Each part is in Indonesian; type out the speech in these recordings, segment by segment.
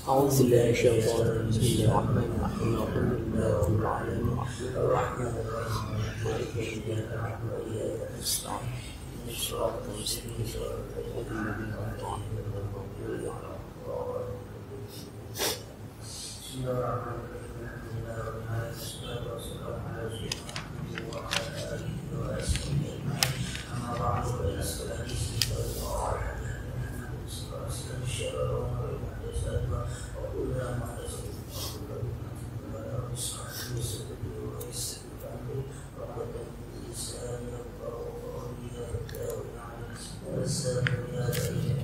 أعوذ بالله من الشيطان الرجيم. بسم الله الرحمن الرحيم. الحمد لله رب العالمين الرحمن الرحيم مالك يوم الدين إياك نعبد وإياك نستعين اهدنا الصراط المستقيم صراط الذين أنعمت عليهم غير المغضوب عليهم ولا الضالين. بسم الله الرحمن الرحيم. الحمد لله رب العالمين والصلاة والسلام على رسول الله وعلى آله وصحبه أجمعين. أما بعد فإن أصدق الحديث كتاب الله وخير الهدي صلى الله عليه وسلم وشر الأمور محدثاتها وكل محدثة بدعة وكل بدعة ضلالة ويسر أمري وعقدة من لساني يفقهوا قولي هكذا ونعلم ونسأل يا كريم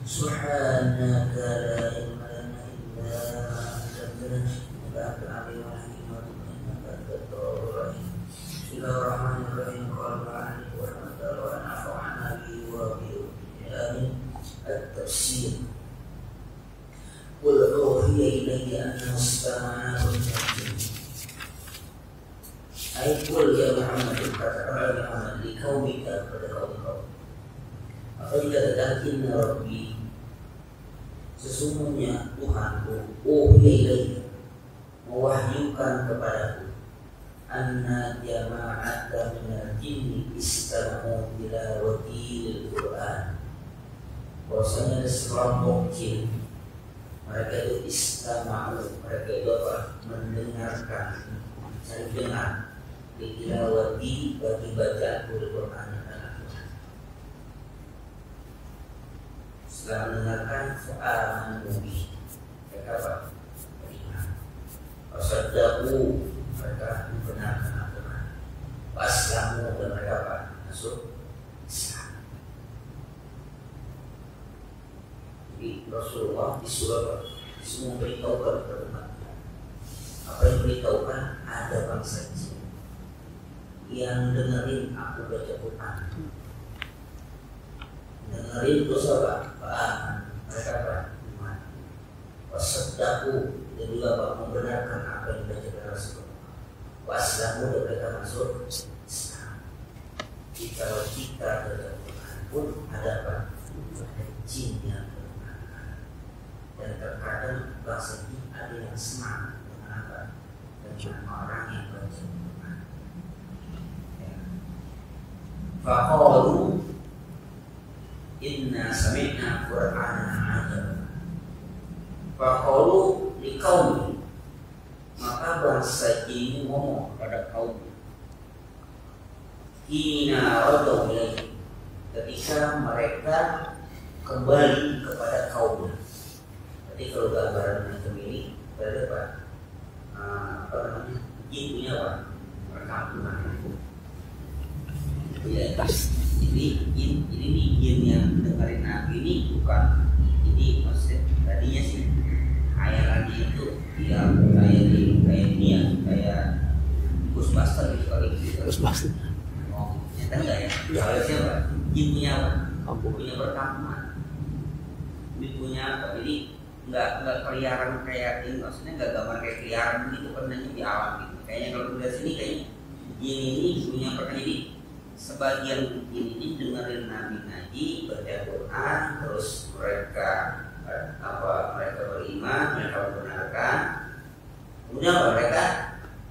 سبحانك لا علم لنا إلا ما علمتنا إنك أنت العليم الحكيم إنك أنت التواب الرحيم. بسم الله الرحمن الرحيم. قال المعلم ورحمة الله ونفعنا به وبآله التفسير. قل أوحي إلي أنه استمع نفر أي قل يا محمد katakanlah Muhammad di kaumika pada kaum-kaum. Apabila datang Rabbi, sesungguhnya Tuhanku, ilaihi, mewahyukan kepadaku, anna jama'ata minal jinni istamahu tilawatil Qur'an. Bahwasanya ada sekelompok jin, mereka itu istamahu, mereka itu apa? Mendengarkan, cari dengar, tilawati bagi bacaan Al-Qur'an. Setelah mendengarkan fa'amanu bihi, mereka apa? Beriman. Wasaddaqu, mereka membenarkan Al-Qur'an. Waslamu, dan mereka apa? Masuk Islam. Jadi Rasulullah disuruh memberitahukan kepada umatnya. Apa yang diberitahukan? Ada bangsa jin yang dengerin aku baca Quran. Dengerin terus apa? Mereka beriman. Wasaddaqu, dan juga apa? Membenarkan apa yang dibaca Rasulullah. Waslamu, dan mereka masuk Islam. Kalau kita baca Quran pun ada apa? Ada jin yang bermanfaat. Dan terkadang bangsa jin ada yang senang dengan apa? Dengan orang yang baca Quran. Faqalu inna sami'na Qur'anan ajaba. Faqalu liqaumi, maka bangsa ini ngomong pada kaum. Hina rajau ilaihi, ketika mereka kembali kepada kaumnya. Jadi kalau gambaran macam ini berapa? Apa namanya? Jin punya apa? Perkampungan. Ya, ini jin yang dengerin Nabi ini bukan. Jadi maksudnya tadinya sih hayalannya itu ya kayak ini ya, kayak Ghostbuster gitu kali gitu. Ghostbuster. Oh, nyata enggak ya? Kalau siapa? Jin punya apa? Punya perkampungan. Jin punya apa? Jadi nggak keliaran kayak ini, maksudnya nggak gambar kayak keliaran gitu, pernahnya di alam gitu. Kayaknya kalau udah sini kayaknya jin ini punya perkampungan. Jadi sebagian ini dengerin Nabi ngaji, baca Quran, terus mereka beriman, mereka membenarkan. Kemudian mereka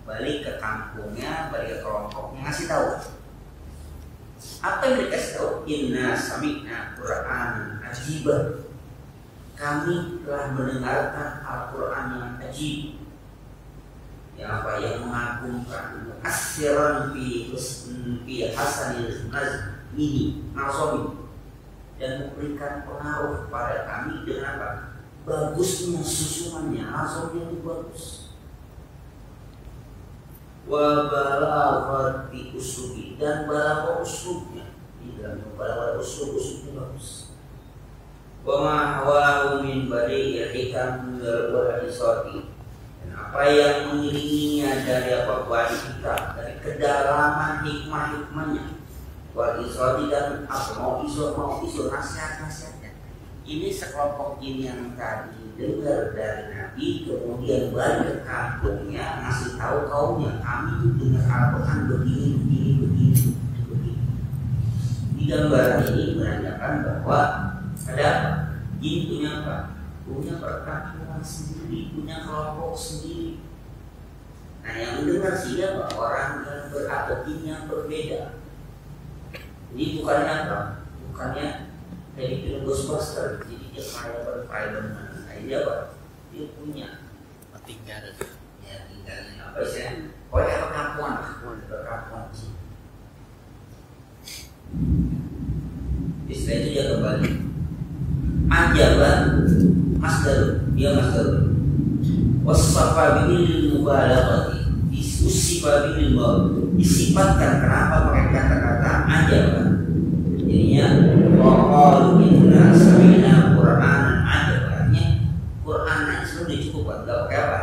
balik ke kampungnya, balik ke kelompoknya, ngasih tahu. Apa yang mereka kasih tahu? Inna sami'na Qur'anan ajibah. kami telah mendengarkan Al-Quran yang ajib, yang mengagumkan, asyiran fi hasanil nazmi nasomi, dan memberikan pengaruh kepada kami dengan apa? Bagusnya susunannya, nasomnya itu bagus. Wa balaghati uslubi, dan balagha uslubnya, di dalam balagha uslubnya bagus. Wa ma hawahu min badi'il hikam wal isati, dan apa yang mengiringinya dari apa badi kita, dari kedalaman hikmah-hikmahnya, wal isati, dan apa mau iso nasihat-nasihatnya. Ini sekelompok ini yang tadi dengar dari Nabi, kemudian balik ke kampungnya ngasih tahu kaumnya, kami itu dengar Al-Quran begini. Di gambaran ini menandakan bahwa ada apa? Jin punya apa? Punya perkampungan sendiri, punya kelompok sendiri. Nah, yang mendengar siapa? Orang yang beragama yang berbeda. Jadi bukannya apa? Bukannya dari film Ghostbuster. Jadi dia kaya berfilman. Nah, ini apa? Dia punya tinggal. Ya, tinggalnya apa sih? Oh ya, perkampungan. Perkampungan jin. Istilah itu dia kembali. Ajaban masdar, dia masdar. Wasafa bil mubalaghati, usifa bil mubalaghah, disifatkan kenapa pakai kata-kata ajaban. Jadinya qalu inna sami'na qur'anan ajaban. Quran itu sudah cukup, enggak pakai apa?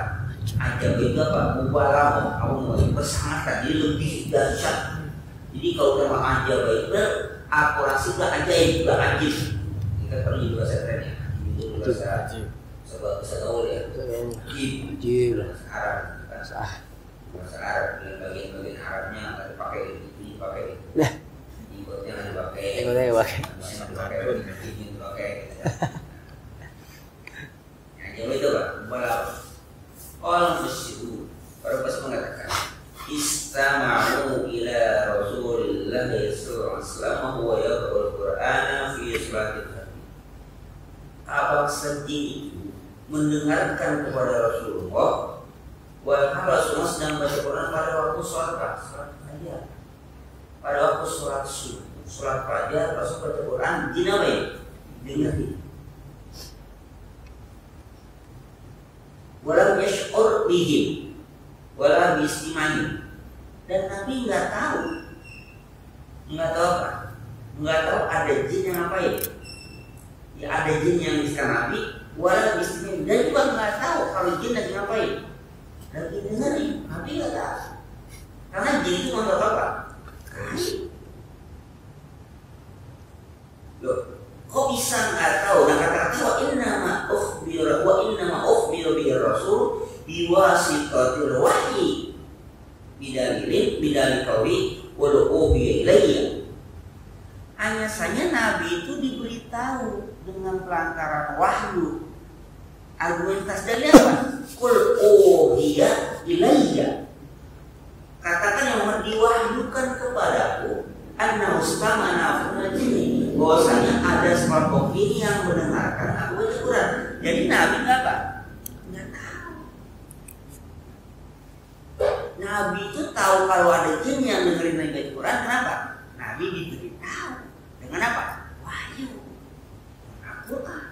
Ajab itu apa? Mubalaghah, kamu bersangat, jadi lebih dahsyat. Jadi kalau nama ajab itu akurasi itu ajaib, juga ajib. Kita perlu juga bahasa kerennya. Itu bahasa gaul ya. Ajib. Bahasa Arab. Bahasa Arab dengan bagian-bagian Arabnya nggak dipakai ini dipakai. Ikutnya nggak dipakai. Ikutnya dipakai. Ajab itu pak. Balau. All musyidu. Para pas mengatakan istama'u ila Rasulillah sallallahu alaihi wasallam wa yaqra'ul Qur'ana fi salatil Abang sedih itu mendengarkan kepada Rasulullah, walaupun Rasulullah sedang baca Quran pada waktu sholat fajar, pada waktu sholat subuh, sholat fajar, Rasul baca Quran, jinawai dengerin. Walau yashur bihim, walau bistimahim, dan Nabi nggak tahu apa, nggak tahu ada jin yang ngapain. Ya ada jin yang bisa Nabi, walau istimewa, dan juga nggak tahu kalau jin lagi ngapain, lagi dengerin. Nabi nggak tahu, karena jin itu nggak apa. Loh, kok bisa nggak tahu? Nah kata-kata wa innama ukhbiru bi rasul biwasitatil wahyi bidalil qawi wa ubi ilayya. Hanya saja Nabi itu diberitahu dengan pelantaran wahyu. Argumentasi dari apa? Qul uhiya ilayya. Katakan yang diwahyukan kepadaku anna ustamana funajini, bahwasanya ada sekelompok ini yang mendengarkan aku baca Quran. Jadi Nabi nggak apa? Nggak tahu. Nabi itu tahu kalau ada jin yang dengerin Nabi baca Quran. Kenapa? Nabi diberitahu dengan apa? Wahyu, Al-Quran.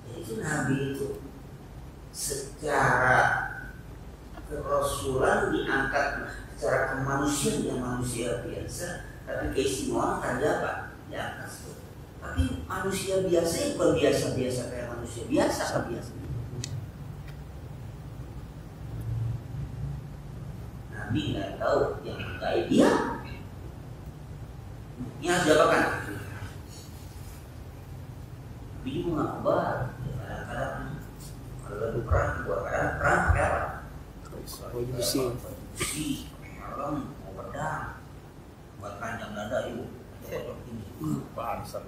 Jadi Nabi itu secara kerasulan diangkat, secara kemanusiaan yang manusia biasa, tapi keistimewaan kan dia apa? Di atas. Tapi manusia biasa bukan biasa-biasa kayak manusia biasa. Nabi nggak tahu yang gaib dia. Ini harus diapakan? Nabi juga nggak kabar. Kadang-kadang kalau lagi perang, perang pakai apa? Besi, malam mau pedang, buat panjang dada ibu. Bahasan.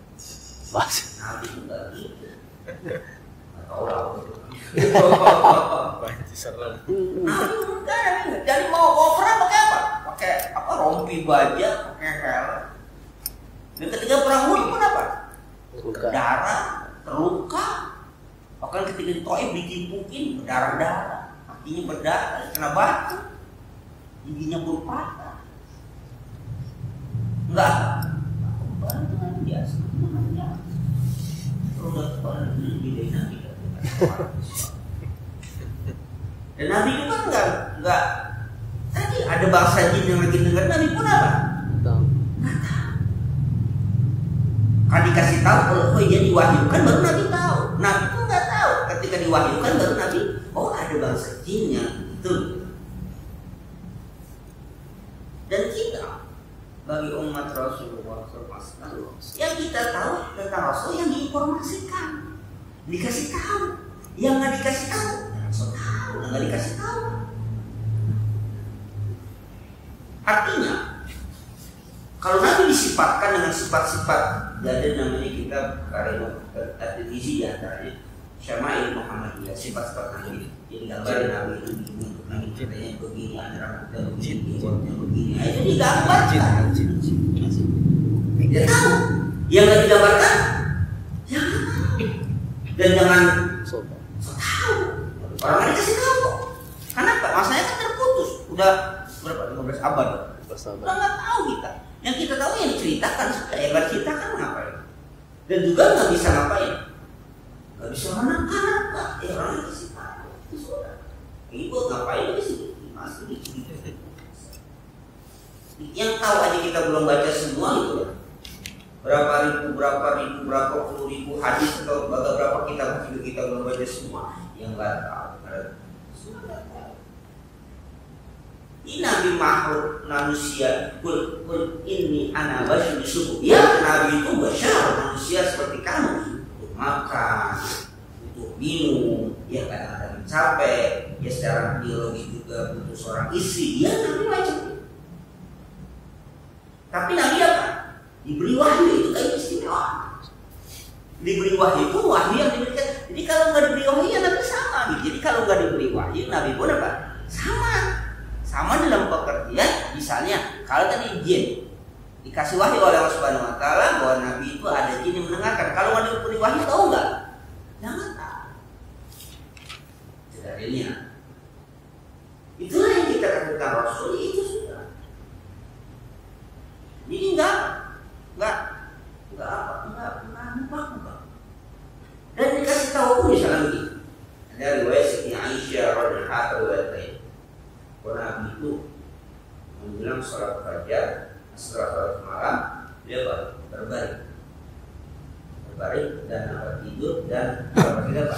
Nabi enggak gitu. Nggak tahu lah. Nabi enggak. Jadi mau perang pakai apa? Pakai rompi baja, pakai helm. Dan ketika perang Uhud pun apa? berdarah, terluka. Bahkan ketika di Taif ditimpukin berdarah-darah, kakinya berdarah, kena batu, giginya pun patah. Enggak, kembali dengan biasa. Udah kembali lebih dari Nabi. Dan Nabi itu kan enggak. Tadi ada bangsa jin yang lagi dengar, Nabi pun apa? Nggak tahu. Kan dikasih tahu kalau dia diwahyukan baru Nabi tahu. Nabi pun nggak tahu. Ketika diwahyukan baru Nabi, oh ada bangsa jin yang itu. Dan kita bagi umat Rasulullah SAW, yang kita tahu tentang Rasul yang diinformasikan, dikasih tahu. Yang nggak dikasih tahu, yang nggak dikasih tahu. Artinya, kalau Nabi disifatkan dengan sifat-sifat, ada namanya kitab karya At-Tirmizi diantaranya Syama'il Muhammadiyah, sifat-sifat Nabi. Jadi gambar Nabi itu begini, Nabi ceritanya begini, antara kita begini, itu digambarkan. Dia tahu. Yang nggak digambarkan, jangan tahu. Dan jangan tahu. Orang nggak dikasih tahu. Kenapa? Masanya kan terputus. Udah berapa? 15 abad. Udah nggak tahu kita. Yang kita tahu yang diceritakan sudah, yang nggak diceritakan ngapain? Dan juga nggak bisa ngapain? Nggak bisa anak-anak, Pak. Ya orang dikasih tahu. Itu sudah. Ini buat ngapain di sini? Masih di sini. Yang tahu aja kita belum baca semua gitu ya. Berapa puluh ribu hadis atau berapa kitab kita belum baca semua. Yang nggak tahu. Sudah tahu. Ini Nabi makhluk manusia. Kul ini ana basyarun mislukum. Ya, Nabi itu basyar, manusia seperti kamu. Untuk makan, untuk minum, ya kadang-kadang capek, ya secara biologi juga butuh seorang istri. Ya, Nabi macam itu. Tapi Nabi apa? Diberi wahyu, itu kayak istimewa. Diberi wahyu itu wahyu yang diberikan. Jadi kalau nggak diberi wahyu ya Nabi sama. Jadi kalau nggak diberi wahyu Nabi pun apa? Sama dalam pengertian. Misalnya kalau tadi jin dikasih wahyu oleh Allah Subhanahu Wa Taala bahwa Nabi itu ada jin yang mendengarkan. Kalau nggak diberi wahyu tahu nggak? Jangan tahu. Dalilnya. Itulah yang kita katakan Rasul itu sudah. Jadi enggak. Dan dikasih tahu pun misalnya begini. Ada riwayat Siti Aisyah radhiyallahu anha bahwa Nabi itu menjelang sholat fajar, setelah sholat malam dia berbaring dan tidur dan kita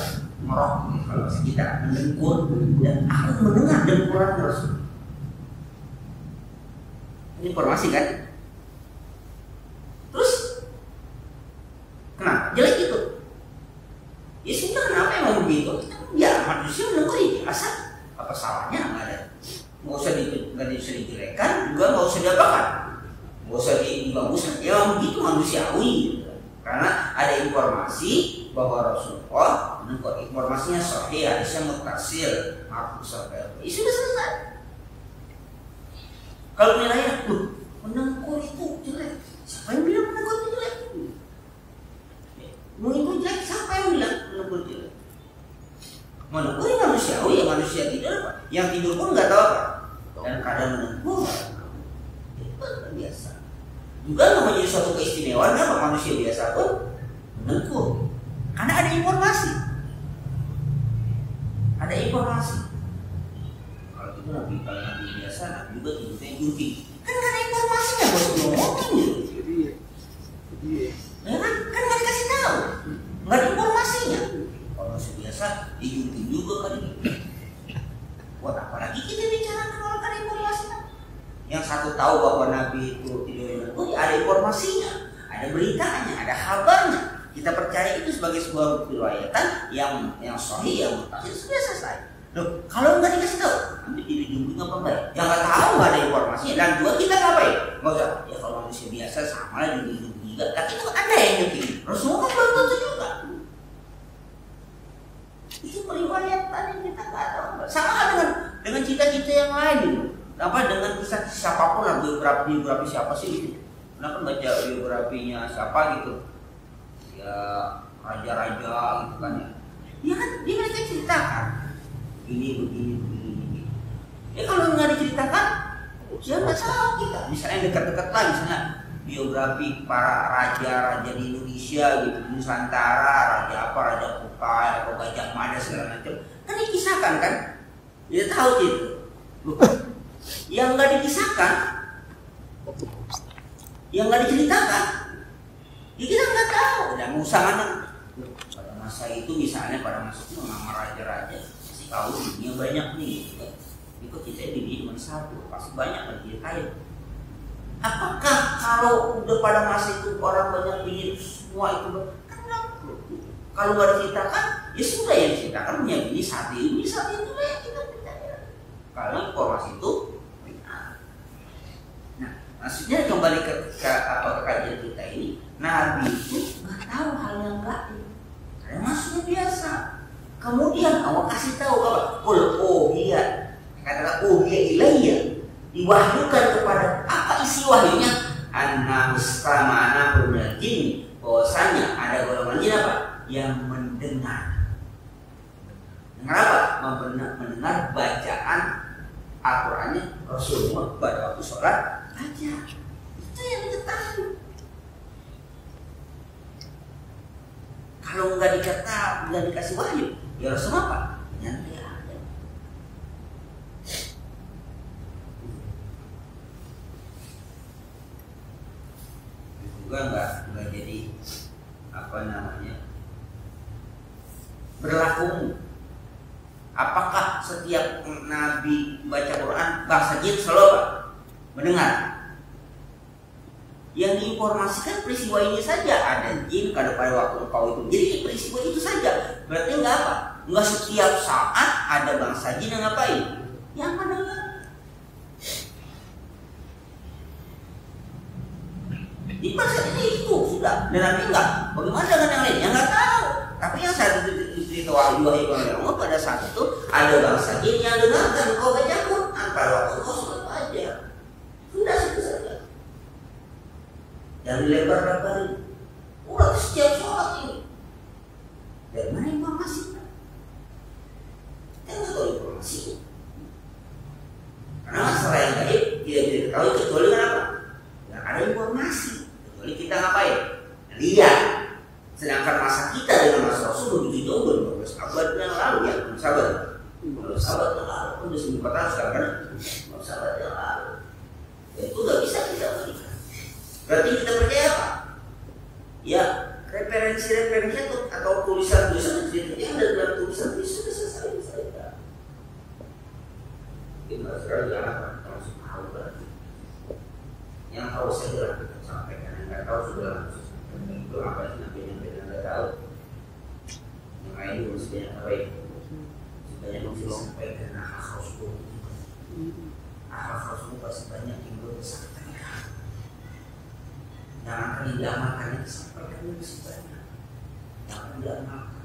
merok kalau kita mendengkur dan aku mendengar dengkuran Rasul. Ini informasi kan? Terus kenapa? Jelek itu. Ya sudah, kenapa emang begitu? Ya manusia menengkuri biasa. Apa salahnya? Nggak ada. Nggak usah dijelekan, juga nggak usah diapakan. Nggak usah dibaguskan. Ya begitu manusiawi. Gitu. Karena ada informasi bahwa Rasulullah menengkur. Informasinya sahih, hadisnya mutasil, makhluk sampai. Ya sudah selesai. Kalau nilainya, menengkur itu jelek. Siapa yang bilang menengkur itu jelek? Mau itu jelek, siapa yang bilang menengkur jelek? Menengkur ya manusiawi, ya manusia tidur apa? Yang tidur pun nggak tahu apa. Dan kadang menengkur, itu biasa. Juga nggak menjadi suatu keistimewaan apa manusia biasa pun menengkur. Karena ada informasi. Ada informasi. Kalau itu nabi biasa, nabi juga tidurnya jungkir. Kan nggak ada informasinya, bos ngomongin gitu. Ya kan nggak dikasih tahu, nggak ada informasinya. Kalau masih biasa, dijungkir juga kali ini. Buat apa lagi kita bicara kalau nggak ada informasinya? Yang satu tahu bahwa Nabi itu tidurnya nengkur, ada informasinya, ada beritanya, ada kabarnya. Kita percaya itu sebagai sebuah riwayatan yang sahih, yang mutasil, sudah selesai. Loh, kalau nggak dikasih tahu, nanti dijungkir apa enggak? Yang nggak tahu nggak ada informasinya, dan juga kita ngapain? Nggak usah. Ya kalau manusia biasa sama lah dijungkir. Tapi itu ada yang nyukin. Rasulullah kan belum tentu juga. Itu periwayatan yang kita nggak tahu. Sama dengan cita-cita yang lain gitu. Apa dengan kisah siapapun lah, biografi siapa sih gitu. Kenapa baca biografinya siapa gitu? ya raja-raja gitu kan ya. Dia mereka ceritakan ini begini. Ya kalau nggak diceritakan, ya nggak tahu kita. Misalnya dekat-dekat lah, misalnya biografi para raja-raja di Indonesia gitu, Nusantara, raja apa, raja Kutai atau Gajah Mada segala macam, kan dikisahkan kan? Dia tahu gitu. Yang nggak dikisahkan, yang nggak diceritakan, ya kita nggak tahu. Dan usah mana. Pada masa itu misalnya pada masa itu nama raja-raja masih tahu dunia banyak nih. Gitu. Itu kita bini cuma satu, pasti banyak lagi kaya. Apakah kalau udah pada masa itu orang banyak bini semua itu kan kalau nggak diceritakan, ya sudah yang diceritakan punya bini satu ini yang kita percaya. Kalau informasi itu benar. Nah, maksudnya kembali ke kajian kita ini, Nabi itu nggak tahu hal yang gaib, karena maksudnya biasa. Kemudian Allah kasih tahu apa? Iya. Katakan ilayya, diwahyukan kepada, apa isi wahyunya? Anna mustama'ana minal jin, bahwasanya ada golongan jin apa? Yang mendengar. Dengar apa? Mendengar bacaan Al-Qur'annya Rasulullah pada waktu sholat aja. Itu yang diketahui. Kalau nggak dikasih wahyu, ya Rasul apa? Nyantai aja. Juga nggak jadi apa namanya berlaku. Apakah setiap nabi baca Quran bahasa jin selalu apa? Mendengar. Yang diinformasikan peristiwa ini saja, ada jin pada waktu kau itu. Jadi peristiwa itu saja. Berarti nggak apa? Nggak setiap saat ada bangsa jin yang ngapain? Yang mendengar. Di masa ini itu sudah, dan nanti enggak. Bagaimana dengan yang lain? Yang nggak tahu. Tapi yang satu itu wahyu Allah pada saat itu ada bangsa jin yang dengarkan kau baca Quran pada waktu kau sholat aja. Sudah itu saja. Yang dilebar-lebarin. Udah setiap sholat ini. Dari mana informasinya? Kita nggak tahu informasinya. Karena masalah yang gaib tidak diketahui kecuali kenapa? Nggak ada informasi. Kita ngapain? Lihat. Sedangkan masa kita dengan masa Rasul begitu jauh, 15 abad yang lalu ya, sahabat. 15 abad yang lalu, udah 14 tahun sekarang kan? 15 abad yang lalu. Ya, itu nggak bisa kita berikan. Berarti kita percaya apa? Ya, referensi-referensi itu atau tulisan-tulisan yang ada dalam tulisan itu sudah selesai. Kita sekarang jangan langsung tahu berarti. Yang tahu saya jelas kita sampaikan, yang nggak tahu sudah langsung. Itu apa sih nabi yang kita nggak tahu? Yang lain itu sebanyak apa itu? Sebanyak mesti sampaikan akhlak Rasul. Akhlak Rasul pasti banyak yang belum disampaikan. Jangan diamalkan yang disampaikan yang masih banyak. Jangan diamalkan.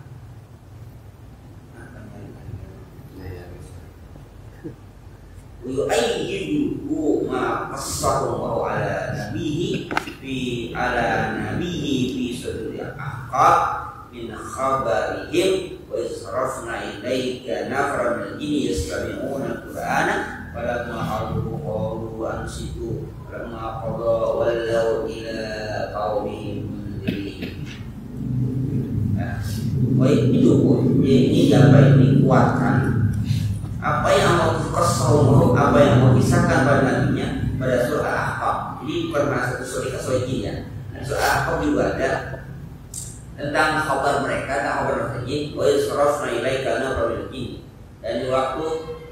Yu'ayyidu ma qassahu ala nabihi fi suduri ahqab min khabarihim wa israfna ilayka nafra min jinni yastami'una al-Qur'ana falamma hadaruhu qalu ansitu falamma qada wallaw ila qaumihim mundirin. Itu ini dapat dikuatkan apa yang Allah kasih, apa yang Allah kisahkan pada nabinya pada surah Al-Ahqaf. Jadi bukan satu surah ya. Surah Al-Ahqaf juga ada tentang kabar mereka, tentang kabar jin. Wa yusrafna ilaika nafra jin. Dan di waktu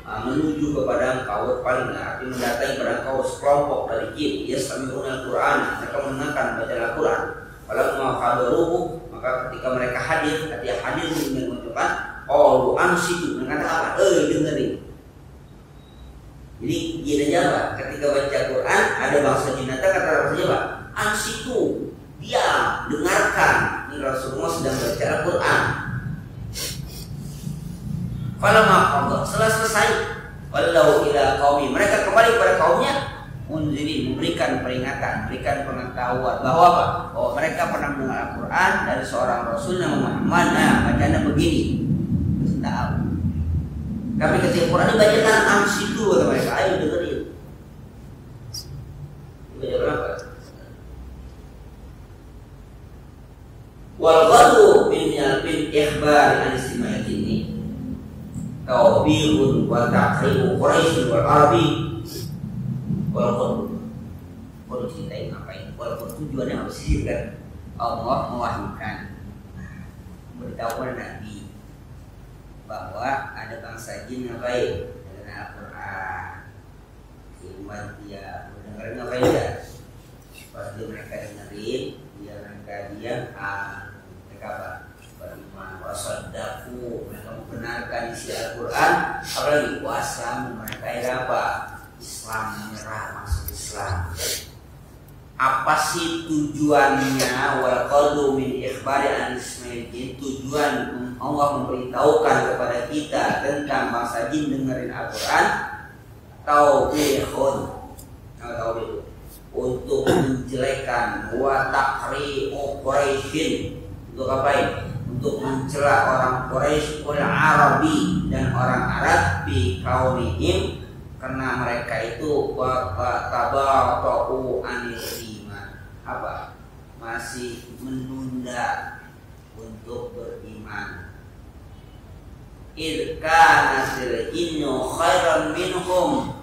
menuju kepada engkau paling arti mendatangi kepada engkau sekelompok dari jin. Yastami'una al-Qur'an, mereka mendengarkan bacaan Al-Qur'an. Falamma hadaruhu, maka ketika mereka hadir dengan mengucapkan qalu ansitu, mengatakan apa? Dengerin. Jadi jin aja apa? Ketika baca Quran ada bangsa jin datang, kata Rasulnya apa? Ansitu, diam, dengarkan. Ini Rasulullah sedang baca Al-Quran. Falamma qada, setelah selesai, wallau ila qaumi, mereka kembali kepada kaumnya. munzirin, memberikan peringatan, memberikan pengetahuan bahwa apa? Bahwa mereka pernah mendengar Al-Quran dari seorang Rasul yang Muhammad. Nah, bacanya begini. Tahu. Tapi ketika Quran dibacakan amsiku kata mereka, ayo dengerin. Baca berapa? Wal ghadu bin ikhbar an istimayat ini tawbihun wa ta'ribu Quraisy wal Arabi. Walaupun ceritain ngapain, walaupun tujuannya apa sih kan? Allah mewahyukan, memberitahu kepada Nabi bahwa ada bangsa jin ngapain dengan Al-Quran. Firman dia mendengar ngapain ya? Pasti mereka dengerin, mereka diam, mereka apa? Beriman, wasaddaku, mereka membenarkan isi Al-Quran, apalagi wasam, mereka apa? Islam, menyerah masuk Islam. Apa sih tujuannya? Wal qadu min ikhbari an ismail jin, tujuan Allah memberitahukan kepada kita tentang bangsa jin dengerin Al-Quran. Tauhidun, untuk menjelekan wa takri'u Quraisyin, untuk apain? Untuk mencela orang Quraisy wal Arabi, dan orang Arab bi kaunihim, karena mereka itu tabata'u anil iman, apa? Masih menunda untuk beriman. Irkanatil innu khairan minhum,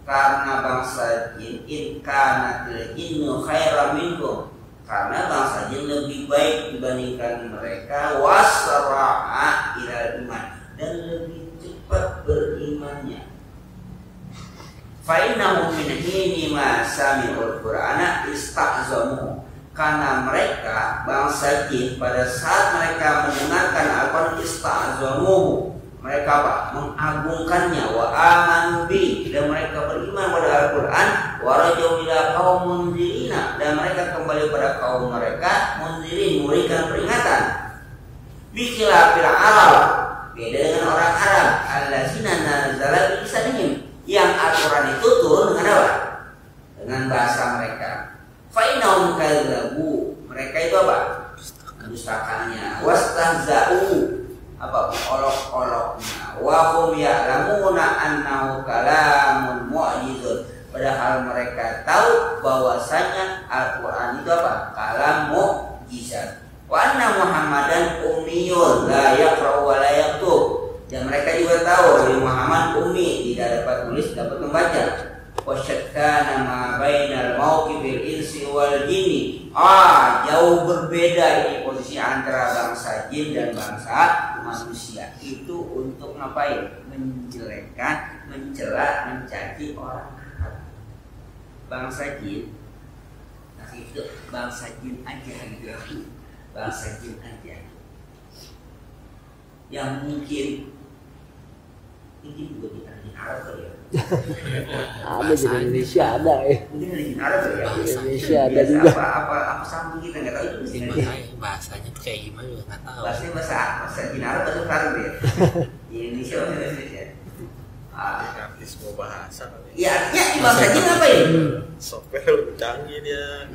karena bangsa jin, irkanatil innu khairan minhum, karena bangsa jin lebih baik dibandingkan mereka, wasra'a ilal iman, dan lebih cepat berimannya. Fa'innahum min hini ma sami'ul Qur'ana ista'zamu, karena mereka bangsa jin pada saat mereka mendengarkan Al-Quran ista'zamu, mereka apa? Mengagungkannya. Wa amanu bi, dan mereka beriman pada Al-Quran. Wa rajau ila kaum munzirina, dan mereka kembali pada kaum mereka munzirin, memberikan peringatan. Bikhilafil Arab, beda dengan orang Arab, allazina nazala bi lisanihim, yang Al-Quran itu turun dengan apa? Dengan bahasa mereka. Fa'innahum kadzabu, mereka itu apa? Mendustakannya. Wastahza'u, apa? Olok-oloknya. Wa hum ya'lamuna annahu kalamun mu'jizun, padahal mereka tahu bahwasanya Al-Quran itu apa? Kalam mu'jizat. Wa anna Muhammadan ummiyun la yaqra'u wa la yaktub, dan mereka juga tahu Nabi Muhammad ummi, tidak dapat tulis, dapat membaca. Wasyakkana ma bainal mauqibil insi wal jinni, jauh berbeda ini posisi antara bangsa jin dan bangsa manusia. Itu untuk ngapain? Menjelekkan, mencela, mencaci orang Arab. Bangsa jin, nah itu bangsa jin aja gitu, bangsa jin aja yang mungkin juga kita di Arab kali ya. Ada di Indonesia ada ya. Mungkin di Arab ya. Di Indonesia ada juga. Apa sambung kita nggak tahu itu sih. Bahasanya tuh kayak gimana juga nggak tahu. Bahasanya bahasa di Arab, bahasa Arab ya. Di Indonesia bahasa Indonesia. Artisme bahasa kali. Ya artinya di bahasa jin apa ya? Software lebih canggih dia.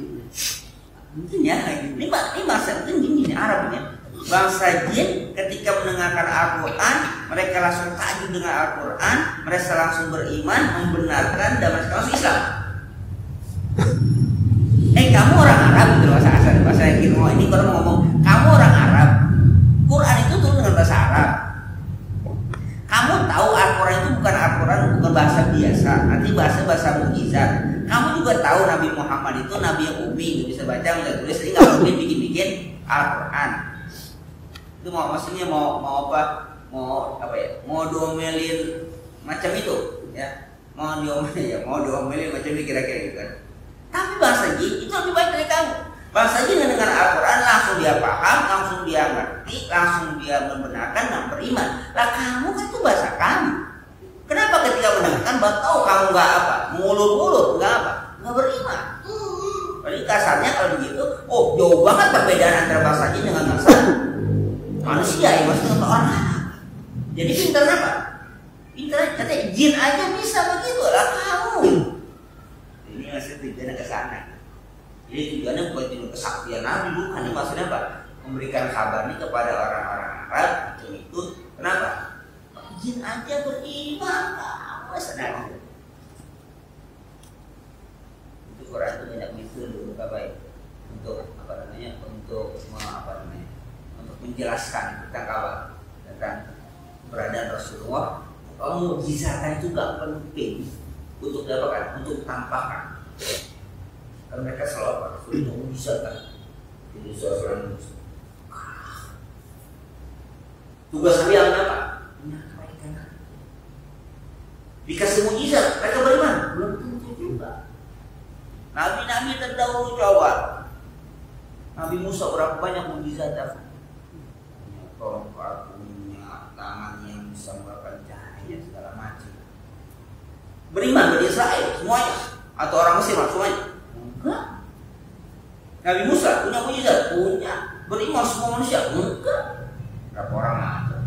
Mungkin ya. Ini bahasa jin di Arab ya. Bangsa jin ketika mendengarkan Al-Quran, mereka langsung takjub dengan Al-Quran, mereka langsung beriman, membenarkan, dan mereka langsung Islam. Kamu orang Arab, itu bahasa yang ini kalau mau ngomong, kamu orang Arab, Quran itu turun dengan bahasa Arab. Kamu tahu Al-Quran itu bukan Al-Quran, bukan bahasa biasa, nanti bahasa mukjizat. Kamu juga tahu Nabi Muhammad itu Nabi yang ummi, nggak bisa baca, nggak tulis, jadi nggak mungkin bikin Al-Quran. Itu maksudnya mau apa? Mau domelin macam itu, ya. Mau domelin macam itu kira-kira gitu kan. Tapi bahasa jin itu lebih baik dari kamu. Bahasa jin dengan Al-Quran langsung dia paham, langsung dia ngerti, langsung dia membenarkan dan beriman. Lah kamu kan itu bahasa kamu. Kenapa ketika mendengarkan tahu kamu nggak apa? Mulut-mulut nggak apa? Nggak beriman. Jadi kasarnya kalau begitu, jauh banget perbedaan antara bahasa jin dengan bahasa manusia, ya maksudnya orang Arab. Jadi pintar apa? Pintar, katanya jin aja bisa begitu lah kamu. tujuannya ke sana. Jadi tujuannya bukan cuma kesaktian Nabi, bukan. Ini maksudnya apa? Memberikan kabar ini kepada orang-orang Arab itu kenapa? Jin aja beriman, apa senang? Itu Quran itu banyak itu dulu baik untuk untuk menjelaskan tentang kabar tentang keberadaan Rasulullah. Mukjizatnya itu gak penting untuk dapatkan, untuk tampakkan. Kan mereka selalu apa? Untuk mukjizatkan. Jadi seorang tugas kalian apa? Menyampaikan. Dikasih mukjizat, mereka beriman? Belum tentu juga. Nabi-nabi terdahulu coba. Nabi Musa berapa banyak mukjizat? Punya tongkat, punya tangan yang bisa mengeluarkan cahaya segala macam. Beriman Bani Israel semuanya atau orang Mesir semuanya? Enggak. Nabi Musa punya mukjizat? Punya. Beriman semua manusia? Enggak. Berapa orang ada?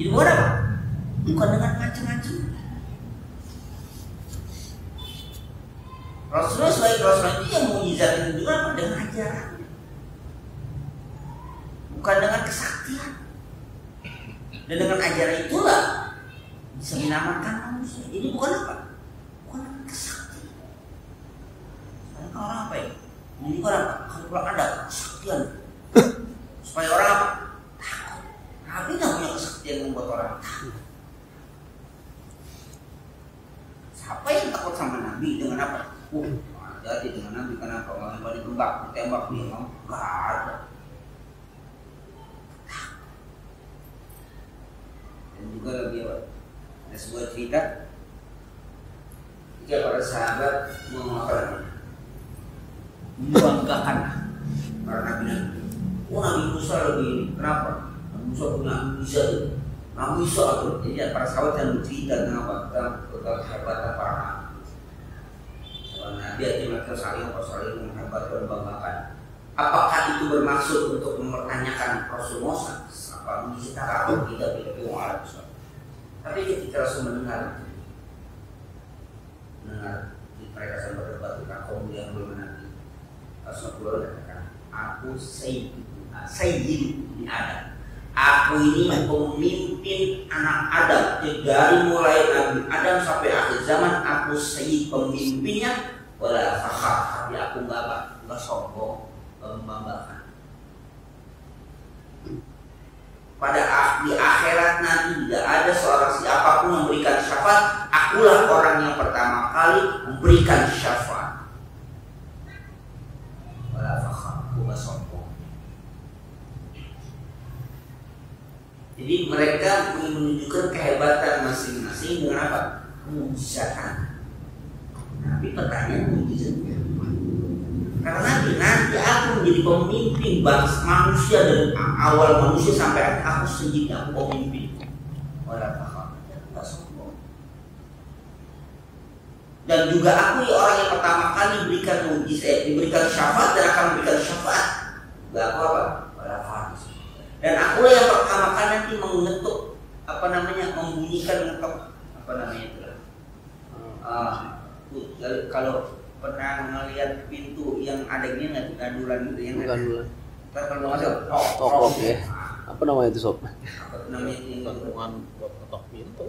Jadi bukan apa? Bukan dengan macam-macam. Rasulullah sebagai Rasulullah itu yang mukjizat itu juga apa? Dengan ajaran, bukan dengan kesaktian. Dan dengan ajaran itulah bisa menyelamatkan manusia. Jadi bukan apa? Bukan dengan kesaktian. Sekarang orang apa ya? Jadi orang kalau ada kesaktian supaya orang apa? Takut. Nabi nggak punya kesaktian membuat orang takut. Siapa yang takut sama Nabi dengan apa? Jadi dengan Nabi kenapa? Orang yang ditembak dia ngomong nggak ada. Dan juga lagi apa? Ada sebuah cerita jika para sahabat mau membanggakan para nabi-nabi. Oh, Nabi Musa lebih kenapa? Nabi Musa punya Musa itu. Nabi Musa itu. Jadi para sahabat yang bercerita tentang kehebatan para nabi. Nabi aja mereka saling menghebatkan, membanggakan. Apakah itu bermaksud untuk mempertanyakan Rasul Musa? Apa kita tahu tidak orang Arab? Tapi ketika Rasul mendengar mereka sedang berdebat tentang kaum yang belum nabi, Rasul keluar katakan, aku Sayyid di Adam. Aku ini pemimpin anak Adam dari mulai Nabi Adam sampai akhir zaman. Aku Sayyid pemimpinnya. Wala fakhar, tapi aku nggak sombong, membanggakan. Di akhirat nanti tidak ada seorang siapapun yang memberikan syafaat. Akulah orang yang pertama kali memberikan syafaat. Wala fakhar, aku nggak sombong. Jadi mereka menunjukkan kehebatan masing-masing dengan apa? Mukjizatan. Tapi pertanyaan mukjizatnya. Karena nanti aku menjadi pemimpin bangsa manusia dari awal manusia sampai akhir. Aku sendiri aku pemimpin. Walau tak sombong. Dan juga aku orang yang pertama kali diberikan mukjizat, diberikan syafaat dan akan memberikan syafaat. Gak apa-apa. Walau dan akulah yang pertama kali nanti mengetuk membunyikan kalau pernah melihat pintu yang ada gini nggak gandulan gitu yang gandulan. Kalau masuk tok ya. Apa namanya itu sob? Apa namanya itu? Gantungan buat ketok pintu.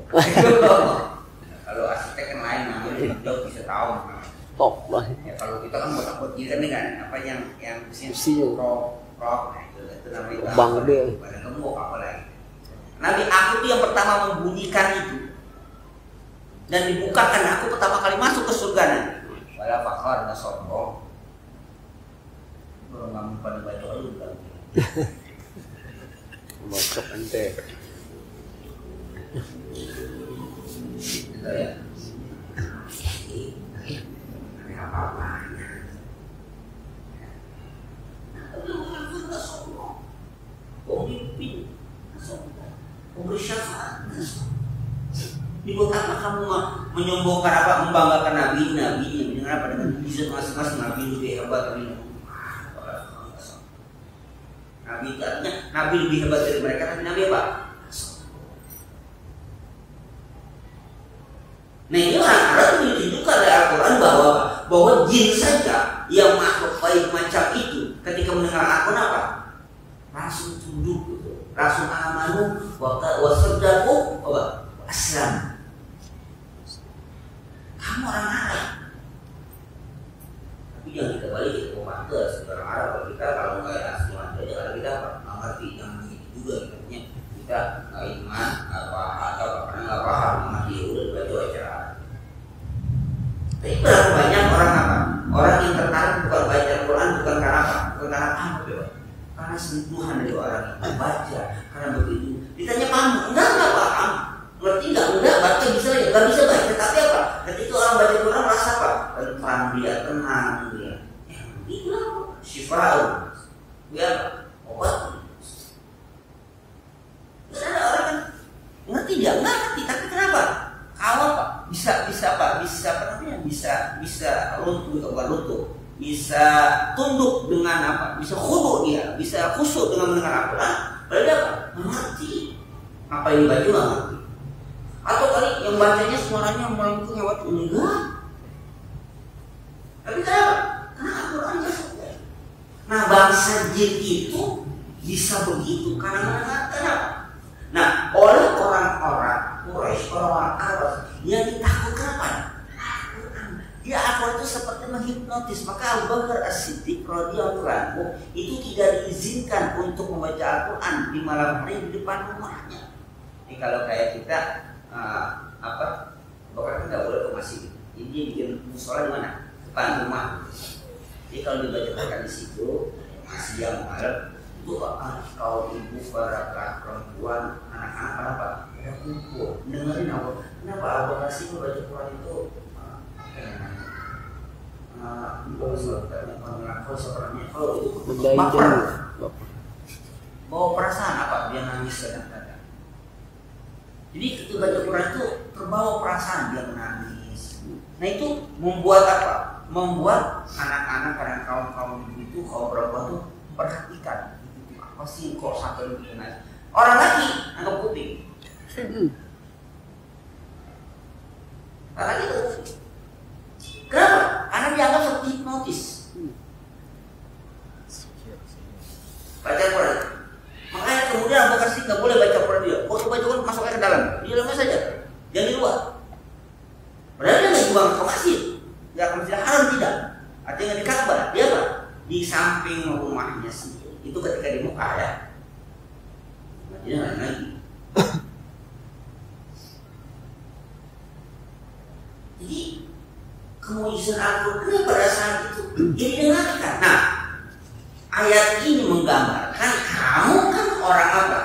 Kalau arsitek yang lain namanya jauh bisa tahu. Tok lah. Ya, kalau kita kan buat gini kan kan apa yang besi rok itu namanya bang gede. Barang gemuk apa lagi. Nabi aku tuh yang pertama membunyikan itu. Dan dibukakan aku pertama kali masuk ke surga nanti. Wala fakhar dan sombong. Kalau nggak pada baca lu bilang. Bocok ente. Gitu ya. Ini apa-apanya. Pemimpin, memberi syafaat. Dibuat apa kamu menyombongkan apa, membanggakan nabi dengan apa, dengan bisa masing-masing nabi lebih hebat dari nabi itu artinya nabi lebih hebat dari mereka, tapi nabi apa? Nah ini orang Arab ditunjukkan oleh Al-Quran bahwa jin saja yang makhluk baik macam itu ketika mendengar Al-Quran apa? Langsung tunduk gitu. Langsung amanu wa sadaqu wa aslam. Kamu orang Arab. Tapi jangan kita balik kita memantau seorang Arab. Kalau kita kalau nggak asli aja kalau kita nggak ngerti yang begitu juga katanya kita nggak iman apa atau karena nggak paham mengerti udah baca acara. Tapi berapa banyak orang apa? Orang yang tertarik bukan baca Al-Quran bukan karena apa? Bukan karena apa? Karena sentuhan dari orang yang membaca. Karena begitu ditanya paham? Enggak paham. Ngerti enggak baca bisa ya, enggak bisa baca. Tapi apa? Ketika orang baca Al-Quran merasa apa? Tentram dia, tenang dia. Itu apa? Syifa'u. Dia obat. Terus ada orang kan ngerti dia? Enggak ngerti. Tapi kenapa? Kalau apa? Bisa apa? Bisa apa namanya? Bisa runtuh, bisa tunduk dengan apa? Bisa khudu dia, bisa khusyuk dengan mendengar Al-Quran. Berarti apa? Mengerti apa yang dibaca nggak ngerti. Atau kali yang bacanya suaranya melengkung lewat enggak. Tapi kenapa? Karena Al-Quran jauh. Nah bangsa jin itu bisa begitu karena mendengar kenapa? Nah oleh orang-orang Quraisy, orang-orang Arab yang ditakutkan apa? Al-Quran. Dia Al-Quran itu seperti menghipnotis. Maka Abu Bakar As-Siddiq radhiyallahu anhu itu tidak diizinkan untuk membaca Al-Quran di malam hari di depan rumahnya. Jadi kalau kayak kita Bakar kan nggak boleh ke masjid. Jadi dia bikin musola di mana? Depan rumah. Jadi kalau dibaca Quran di situ siang malam itu kaum ibu, para perempuan, anak-anak kenapa? Ada kumpul dengerin apa? Kenapa Abu Bakar sih membaca Quran itu? Kalau itu baper, bawa perasaan apa? Dia nangis kadang-kadang. Jadi ketika baca Quran itu terbawa perasaan dia menangis. Nah itu membuat apa? Membuat anak-anak kadang kaum itu kaum perempuan itu perhatikan apa sih kok sampai begitu nangis. Orang lagi anggap kuping. Orang lagi itu kenapa? Karena dianggap seperti hipnotis. Baca Quran. Makanya kemudian Abu Bakar nggak boleh baca Quran dia. Waktu baca Quran masuknya ke dalam. Di dalamnya saja. Jangan di luar. Padahal dia nggak juga ke masjid. Nggak ke masjid haram tidak. Artinya di Ka'bah. Dia apa? Di samping rumahnya sendiri. Itu ketika di Mekah ya. Dia lain lagi. Jadi kemujizatan Al-Quran pada saat itu didengarkan. Nah, ayat ini menggambarkan kamu kan orang apa?